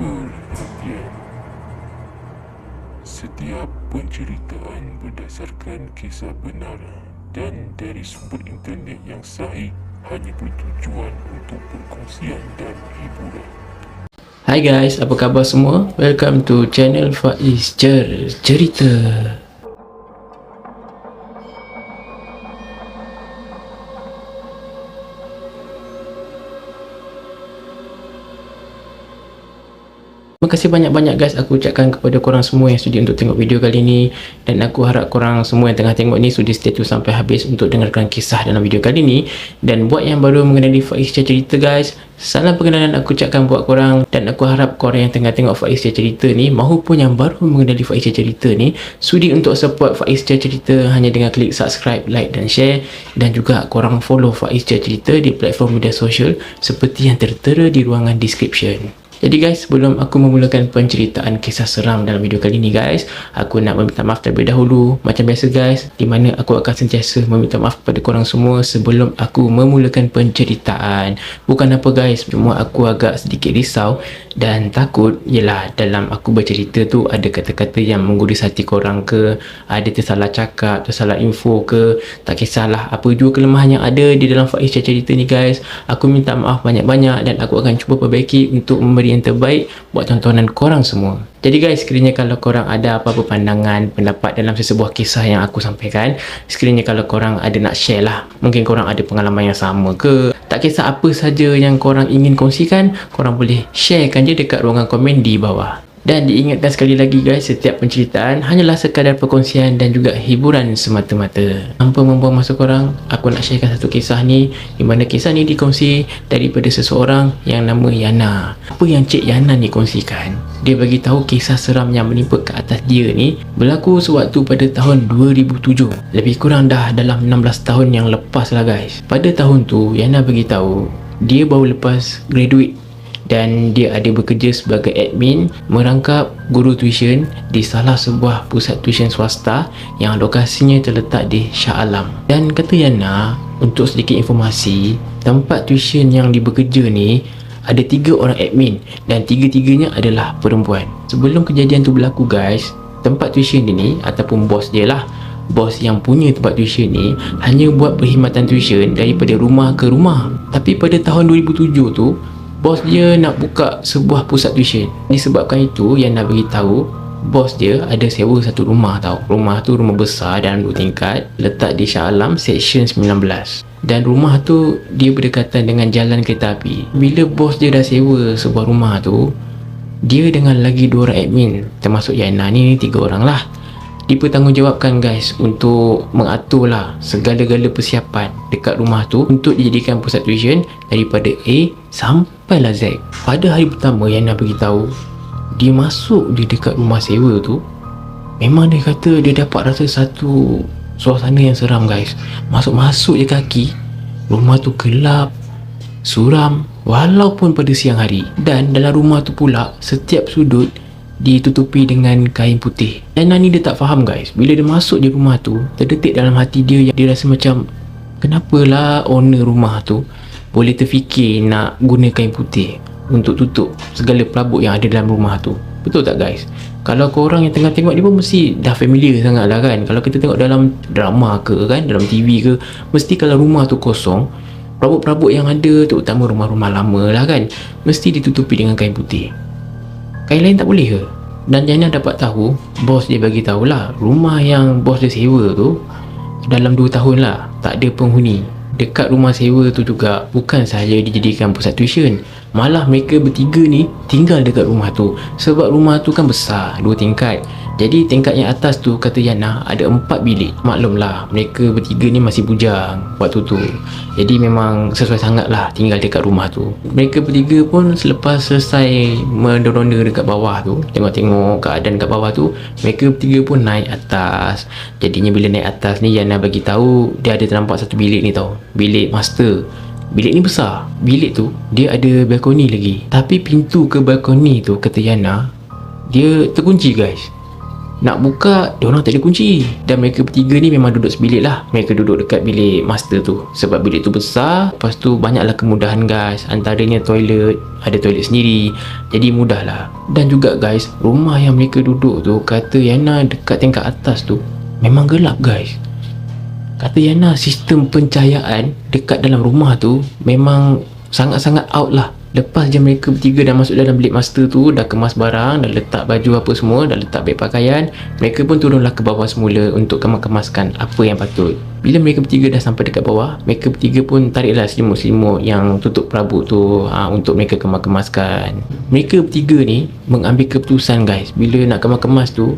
perhatian. Setiap penceritaan berdasarkan kisah benar dan dari sumber internet yang sahih hanya bertujuan untuk perkongsian dan hiburan. Hai guys, apa khabar semua? Welcome to channel Faiz Cerita. Terima kasih banyak-banyak guys aku ucapkan kepada korang semua yang sudi untuk tengok video kali ni, dan aku harap korang semua yang tengah tengok ni sudi stay tune sampai habis untuk dengarkan kisah dalam video kali ni. Dan buat yang baru mengenali Faiz Cerita guys, salam perkenalan aku ucapkan buat korang, dan aku harap korang yang tengah tengok Faiz Cerita ni maupun yang baru mengenali Faiz Cerita ni sudi untuk support Faiz Cerita hanya dengan klik subscribe, like dan share, dan juga korang follow Faiz Cerita di platform media sosial seperti yang tertera di ruangan description. Jadi guys, sebelum aku memulakan penceritaan kisah seram dalam video kali ni guys, aku nak meminta maaf terlebih dahulu. Macam biasa guys, di mana aku akan sentiasa meminta maaf kepada korang semua sebelum aku memulakan penceritaan. Bukan apa guys, cuma aku agak sedikit risau dan takut ialah dalam aku bercerita tu ada kata-kata yang menggurus hati korang ke, ada tersalah cakap, tersalah info ke, tak kisahlah apa jua kelemahan yang ada di dalam Faiz Cerita ni guys. Aku minta maaf banyak-banyak dan aku akan cuba perbaiki untuk memberi yang terbaik buat tontonan korang semua. Jadi guys, sekiranya kalau korang ada apa-apa pandangan, pendapat dalam sesebuah kisah yang aku sampaikan, sekiranya kalau korang ada nak share lah, mungkin korang ada pengalaman yang sama ke, tak kisah apa saja yang korang ingin kongsikan, korang boleh sharekan je dekat ruangan komen di bawah. Dan diingatkan sekali lagi guys, setiap penceritaan hanyalah sekadar perkongsian dan juga hiburan semata-mata. Tanpa membuang masa korang, aku nak sharekan satu kisah ni, di mana kisah ni dikongsi daripada seseorang yang nama Yana. Apa yang Cik Yana ni kongsikan? Dia bagi tahu kisah seram yang menimpa ke atas dia ni berlaku sewaktu pada tahun 2007. Lebih kurang dah dalam 16 tahun yang lepas lah guys. Pada tahun tu, Yana bagi tahu dia baru lepas graduate dan dia ada bekerja sebagai admin merangkap guru tuition di salah sebuah pusat tuition swasta yang lokasinya terletak di Shah Alam. Dan kata Yana, untuk sedikit informasi, tempat tuition yang dia bekerja ni ada 3 orang admin dan 3-3-nya adalah perempuan. Sebelum kejadian tu berlaku guys, tempat tuition dia ni ataupun bos dia lah, bos yang punya tempat tuition ni hanya buat perkhidmatan tuition daripada rumah ke rumah. Tapi pada tahun 2007 tu, bos dia nak buka sebuah pusat tuition. Disebabkan itu, yang nak beritahu bos dia ada sewa satu rumah tau. Rumah tu rumah besar dalam 2 tingkat, letak di Shah Alam Seksyen 19. Dan rumah tu dia berdekatan dengan jalan kereta api. Bila bos dia dah sewa sebuah rumah tu, dia dengan lagi 2 orang admin termasuk Yana ni, 3 orang lah, dipertanggungjawabkan guys untuk mengatur lah segala-gala persiapan dekat rumah tu untuk dijadikan pusat tuition daripada A sampailah Z. Pada hari pertama yang nak beritahu dia masuk di dekat rumah sewa tu, memang dia kata dia dapat rasa satu suasana yang seram guys. Masuk-masuk je kaki, rumah tu gelap, suram walaupun pada siang hari. Dan dalam rumah tu pula setiap sudut ditutupi dengan kain putih. Dan Nani dia tak faham guys, bila dia masuk je rumah tu, terdetik dalam hati dia yang dia rasa macam kenapalah owner rumah tu boleh terfikir nak guna kain putih untuk tutup segala pelabuk yang ada dalam rumah tu. Betul tak guys? Kalau korang yang tengah tengok ni pun mesti dah familiar sangat lah kan. Kalau kita tengok dalam drama ke kan, dalam TV ke, mesti kalau rumah tu kosong, pelabuk-pelabuk yang ada, terutama rumah-rumah lama lah kan, mesti ditutupi dengan kain putih. Kain lain tak boleh ke? Dan Yana dapat tahu, bos dia bagi tahulah rumah yang bos dia sewa tu dalam 2 tahun lah tak ada penghuni. Dekat rumah sewa tu juga bukan sahaja dijadikan pusat tuition, malah mereka bertiga ni tinggal dekat rumah tu. Sebab rumah tu kan besar, 2 tingkat. Jadi tingkat yang atas tu kata Yana ada 4 bilik. Maklumlah mereka bertiga ni masih bujang waktu tu, jadi memang sesuai sangat lah tinggal dekat rumah tu. Mereka bertiga pun selepas selesai mendoronda dekat bawah tu, tengok-tengok keadaan dekat bawah tu, mereka bertiga pun naik atas. Jadinya bila naik atas ni, Yana bagi tahu dia ada ternampak satu bilik ni tau, bilik master. Bilik ni besar. Bilik tu dia ada balkoni lagi, tapi pintu ke balkoni tu kata Yana dia terkunci guys. Nak buka, diorang tak ada kunci. Dan mereka bertiga ni memang duduk sebilik lah. Mereka duduk dekat bilik master tu. Sebab bilik tu besar. Lepas tu banyaklah kemudahan guys. Antaranya toilet, ada toilet sendiri. Jadi mudah lah. Dan juga guys, rumah yang mereka duduk tu, kata Yana dekat tingkat atas tu memang gelap guys. Kata Yana sistem pencahayaan dekat dalam rumah tu memang sangat-sangat out lah. Lepas je mereka bertiga dah masuk dalam bilik master tu, dah kemas barang, dah letak baju apa semua, dah letak beg pakaian, mereka pun turunlah ke bawah semula untuk kemas-kemaskan apa yang patut. Bila mereka bertiga dah sampai dekat bawah, mereka bertiga pun tariklah selimut-selimut yang tutup perabot tu untuk mereka kemas-kemaskan. Mereka bertiga ni mengambil keputusan guys, bila nak kemas-kemas tu,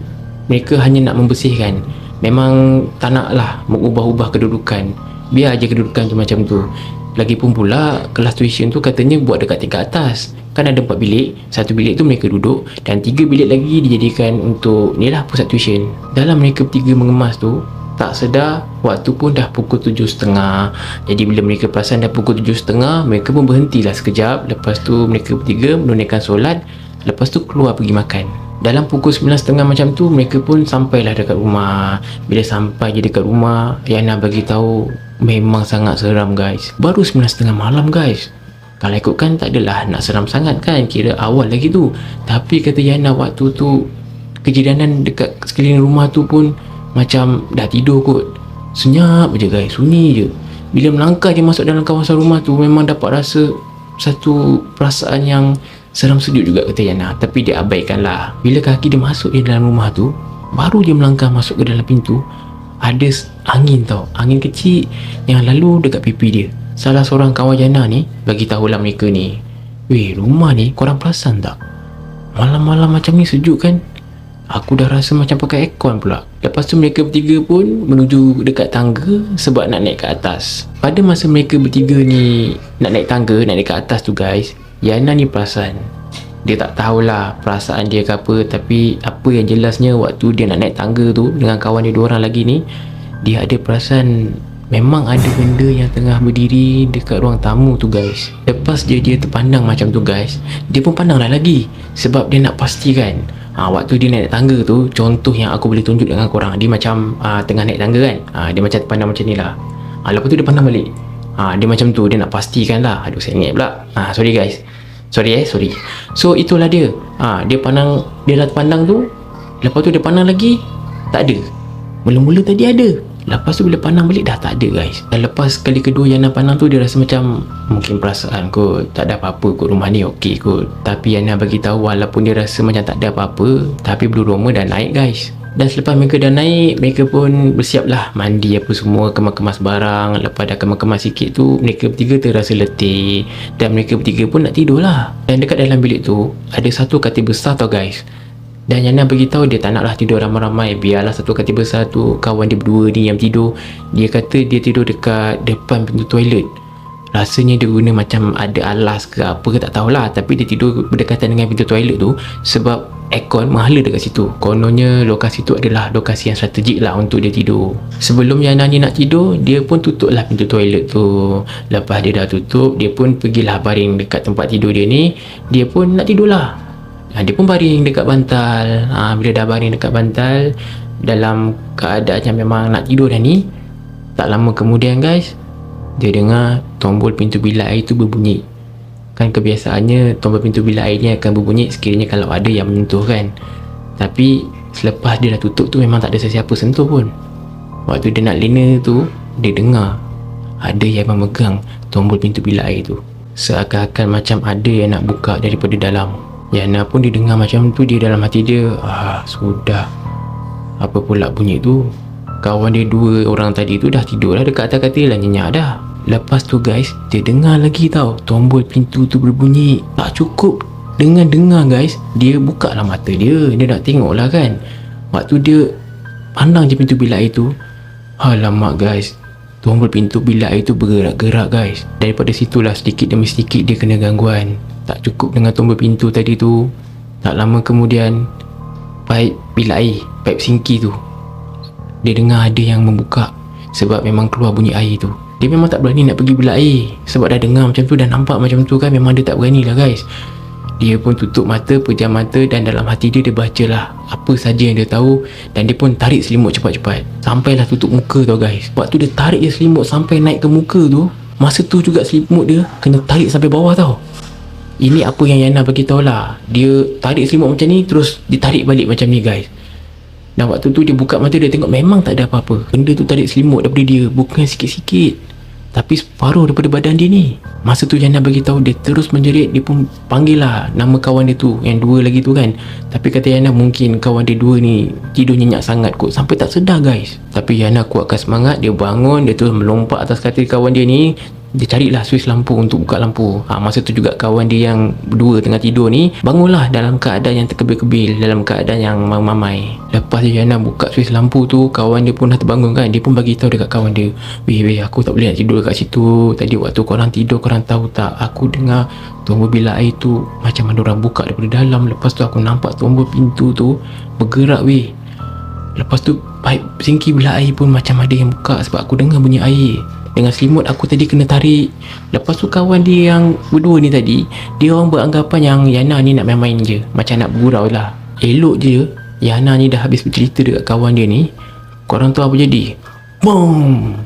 mereka hanya nak membersihkan. Memang tak nak lah mengubah-ubah kedudukan. Biar aja kedudukan tu macam tu. Lagipun pula kelas tuition tu katanya buat dekat tingkat atas. Kan ada 4 bilik. Satu bilik tu mereka duduk dan 3 bilik lagi dijadikan untuk ni lah pusat tuition. Dalam mereka bertiga mengemas tu, tak sedar waktu pun dah pukul 7.30. Jadi bila mereka perasan dah pukul 7.30, mereka pun berhentilah sekejap. Lepas tu mereka bertiga menunaikan solat. Lepas tu keluar pergi makan. Dalam pukul 9.30 macam tu, mereka pun sampailah dekat rumah. Bila sampai je dekat rumah, Yana bagi tahu memang sangat seram guys. Baru 9.30 malam guys. Kalau ikutkan tak adalah nak seram sangat kan, kira awal lagi tu. Tapi kata Yana waktu tu kejadian dekat sekeliling rumah tu pun macam dah tidur kot. Senyap je guys, sunyi je. Bila melangkah je masuk dalam kawasan rumah tu, memang dapat rasa satu perasaan yang seram sejuk juga kata Yana. Tapi dia abaikan lah. Bila kaki dia masuk di dalam rumah tu, baru dia melangkah masuk ke dalam pintu, ada angin tau. Angin kecil yang lalu dekat pipi dia. Salah seorang kawan Yana ni bagi tahulah mereka ni, "Weh, rumah ni korang perasan tak? Malam-malam macam ni sejuk kan? Aku dah rasa macam pakai aircon pula." Lepas tu mereka bertiga pun menuju dekat tangga sebab nak naik ke atas. Pada masa mereka bertiga ni nak naik tangga, nak naik ke atas tu guys, Yana ni perasan. Dia tak tahulah perasaan dia ke apa, tapi apa yang jelasnya waktu dia nak naik tangga tu dengan kawan dia 2 orang lagi ni, dia ada perasan memang ada benda yang tengah berdiri dekat ruang tamu tu guys. Lepas dia terpandang macam tu guys, dia pun pandanglah lagi sebab dia nak pastikan. Waktu dia naik tangga tu, contoh yang aku boleh tunjuk dengan korang, dia macam tengah naik tangga kan, dia macam terpandang macam ni lah. Lepas tu dia pandang balik, dia macam tu, dia nak pastikan lah. Aduh, saya ingat pula. Sorry guys, sorry. So itulah dia. Dia pandang, dia dah pandang tu. Lepas tu dia pandang lagi, tak ada. Mula-mula tadi ada. Lepas tu bila pandang balik dah tak ada guys. Dan lepas kali kedua Yana pandang tu, dia rasa macam mungkin perasaan kot, tak ada apa-apa kot, rumah ni okey kot. Tapi Yana bagi tahu walaupun dia rasa macam tak ada apa-apa, tapi bulu roma dah naik guys. Dan selepas mereka dah naik, mereka pun bersiap lah mandi apa semua, kemas-kemas barang. Lepas dah kemas-kemas sikit tu, mereka bertiga terasa letih dan mereka bertiga pun nak tidur lah. Dan dekat dalam bilik tu ada satu katil besar tau guys. Dan Yana beritahu dia tak naklah tidur ramai-ramai, biarlah satu katil besar tu kawan dia berdua ni yang tidur. Dia kata dia tidur dekat depan pintu toilet. Rasanya dia guna macam ada alas ke apa ke tak tahulah, tapi dia tidur berdekatan dengan pintu toilet tu sebab aircon menghala dekat situ. Kononnya lokasi tu adalah lokasi yang strategik lah untuk dia tidur. Sebelum Yana ni nak tidur, dia pun tutup lah pintu toilet tu. Lepas dia dah tutup, dia pun pergilah baring dekat tempat tidur dia ni. Dia pun nak tidur lah. Dia pun baring dekat bantal. Bila dah baring dekat bantal, dalam keadaan yang memang nak tidur dah ni, tak lama kemudian guys, dia dengar tombol pintu bilik air tu berbunyi. Kan kebiasaannya tombol pintu bilik air ni akan berbunyi sekiranya kalau ada yang menyentuh kan. Tapi selepas dia dah tutup tu memang tak ada sesiapa sentuh pun. Waktu dia nak lena tu, dia dengar ada yang memegang tombol pintu bilik air tu. Seakan-akan macam ada yang nak buka daripada dalam. Yana pun didengar macam tu, dia dalam hati dia, sudah. Apa pula bunyi tu? Kawan dia 2 orang tadi tu dah tidur lah dekat atas katil dan nyenyak dah. Lepas tu guys, dia dengar lagi tau, tombol pintu tu berbunyi. Tak cukup dengan dengar guys, dia buka lah mata dia. Dia nak tengok lah kan. Waktu dia pandang je pintu bilik air tu, alamak guys, tombol pintu bilik air tu bergerak-gerak guys. Daripada situlah sedikit demi sedikit dia kena gangguan. Tak cukup dengan tombol pintu tadi tu, tak lama kemudian paip bilik air, paip sinki tu, dia dengar ada yang membuka. Sebab memang keluar bunyi air tu. Dia memang tak berani nak pergi bilik air sebab dah dengar macam tu, dah nampak macam tu kan, memang dia tak berani lah guys. Dia pun tutup mata, pejam mata, dan dalam hati dia bacalah apa saja yang dia tahu. Dan dia pun tarik selimut cepat-cepat sampailah tutup muka tau guys. Waktu dia tarik je selimut sampai naik ke muka tu, masa tu juga selimut dia kena tarik sampai bawah tau. Ini apa yang Yana bagi tahu lah. Dia tarik selimut macam ni, terus ditarik balik macam ni guys. Dan waktu tu dia buka mata, dia tengok memang tak ada apa-apa. Benda tu tarik selimut daripada dia, bukan sikit-sikit, tapi separuh daripada badan dia ni. Masa tu Yana bagi tahu, dia terus menjerit. Dia pun panggil lah nama kawan dia tu, yang dua lagi tu kan. Tapi kata Yana, mungkin kawan dia dua ni tidur nyenyak sangat kot sampai tak sedar guys. Tapi Yana kuatkan semangat, dia bangun, dia terus melompat atas katil kawan dia ni. Dia carilah suis lampu untuk buka lampu. Masa tu juga kawan dia yang berdua tengah tidur ni bangunlah dalam keadaan yang terkebil-kebil, dalam keadaan yang mamai. Lepas Yana buka suis lampu tu, kawan dia pun dah terbangun kan. Dia pun bagi tahu dekat kawan dia, weh aku tak boleh nak tidur dekat situ. Tadi waktu korang tidur, korang tahu tak, aku dengar tombol bilik air tu macam ada orang buka daripada dalam. Lepas tu aku nampak tombol pintu tu bergerak weh. Lepas tu pipe sinki bilik air pun macam ada yang buka sebab aku dengar bunyi air. Dengan selimut aku tadi kena tarik. Lepas tu kawan dia yang berdua ni tadi, dia orang beranggapan yang Yana ni nak main-main je, macam nak bergurau lah. Elok je Yana ni dah habis bercerita dekat kawan dia ni, korang tahu apa jadi? Boom!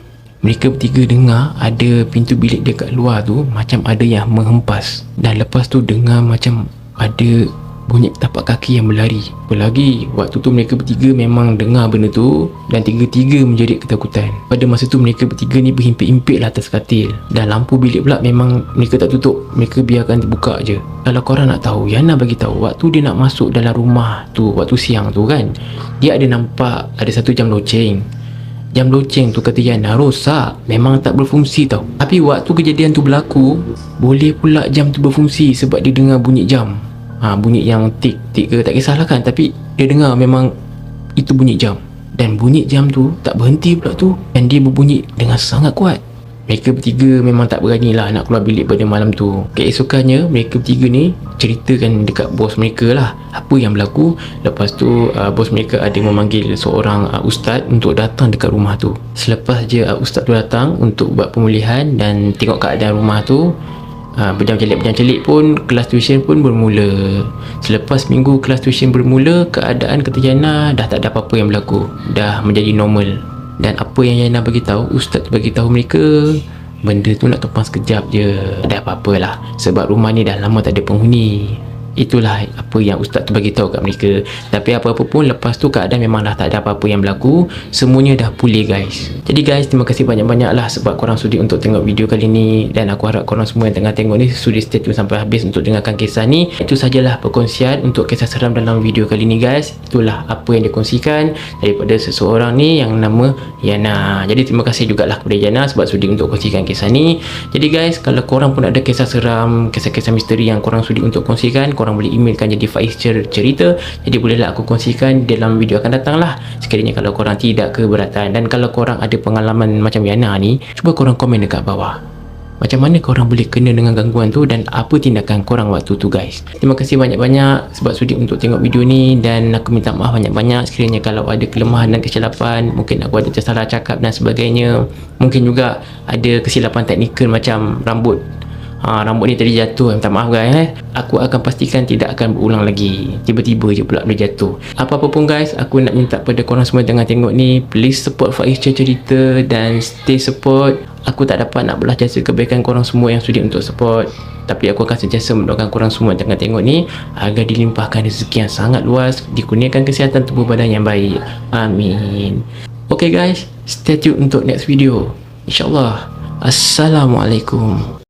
Mereka bertiga dengar ada pintu bilik dekat luar tu macam ada yang menghempas. Dan lepas tu dengar macam ada bunyi tapak kaki yang berlari. Apalagi waktu tu mereka bertiga memang dengar benda tu dan tiga-tiga menjerit ketakutan. Pada masa tu mereka bertiga ni berhimpit-himpit lah atas katil. Dan lampu bilik pula memang mereka tak tutup, mereka biarkan terbuka je. Kalau korang nak tahu, Yana bagi tahu waktu dia nak masuk dalam rumah tu, waktu siang tu kan, dia ada nampak ada satu jam loceng. Jam loceng tu kata Yana rosak, memang tak berfungsi tau. Tapi waktu kejadian tu berlaku, boleh pula jam tu berfungsi sebab dia dengar bunyi jam. Bunyi yang tik ke tak kisahlah kan, tapi dia dengar memang itu bunyi jam. Dan bunyi jam tu tak berhenti pula tu, dan dia berbunyi dengan sangat kuat. Mereka bertiga memang tak berani lah nak keluar bilik pada malam tu. Keesokannya mereka bertiga ni ceritakan dekat bos mereka lah apa yang berlaku. Lepas tu bos mereka ada memanggil seorang ustaz untuk datang dekat rumah tu. Selepas je ustaz tu datang untuk buat pemulihan dan tengok keadaan rumah tu, berjam-celik pun kelas tuition pun bermula. Selepas minggu kelas tuition bermula, keadaan kata Yana dah tak ada apa-apa yang berlaku, dah menjadi normal. Dan apa yang Yana bagi tahu, ustaz tu bagi tahu mereka benda tu nak tumpang sekejap je, tak ada apa-apalah sebab rumah ni dah lama tak ada penghuni. Itulah apa yang ustaz tu bagi tahu kat mereka. Tapi apa-apa pun lepas tu keadaan memang dah tak ada apa-apa yang berlaku, semuanya dah pulih guys. Jadi guys, terima kasih banyak-banyak lah sebab korang sudi untuk tengok video kali ni. Dan aku harap korang semua yang tengah tengok ni sudi stay tune sampai habis untuk dengarkan kisah ni. Itu sajalah perkongsian untuk kisah seram dalam video kali ni guys. Itulah apa yang dikongsikan daripada seseorang ni yang nama Yana. Jadi terima kasih jugalah kepada Yana sebab sudi untuk kongsikan kisah ni. Jadi guys, kalau korang pun ada kisah seram, kisah-kisah misteri yang korang sudi untuk kongsikan, korang boleh emailkan jadi Faiz Cerita. Jadi bolehlah aku kongsikan dalam video akan datang lah, sekiranya kalau korang tidak keberatan. Dan kalau korang ada pengalaman macam Yana ni, cuba korang komen dekat bawah macam mana korang boleh kena dengan gangguan tu dan apa tindakan korang waktu tu guys. Terima kasih banyak-banyak sebab sudi untuk tengok video ni, dan aku minta maaf banyak-banyak sekiranya kalau ada kelemahan dan kesilapan. Mungkin aku ada tersalah cakap dan sebagainya. Mungkin juga ada kesilapan teknikal macam rambut ni tadi jatuh, minta maaf guys. Aku akan pastikan tidak akan berulang lagi. Tiba-tiba je pula dia jatuh. Apa-apa pun guys, aku nak minta pada korang semua tengah tengok ni, please support Faiz Cerita dan stay support. Aku tak dapat nak belah jasa kebaikan korang semua yang sudi untuk support, tapi aku akan sentiasa mendoakan korang semua yang tengah tengok ni agar dilimpahkan rezeki yang sangat luas, dikurniakan kesihatan tubuh badan yang baik. Amin. Okay guys, stay tune untuk next video InsyaAllah. Assalamualaikum.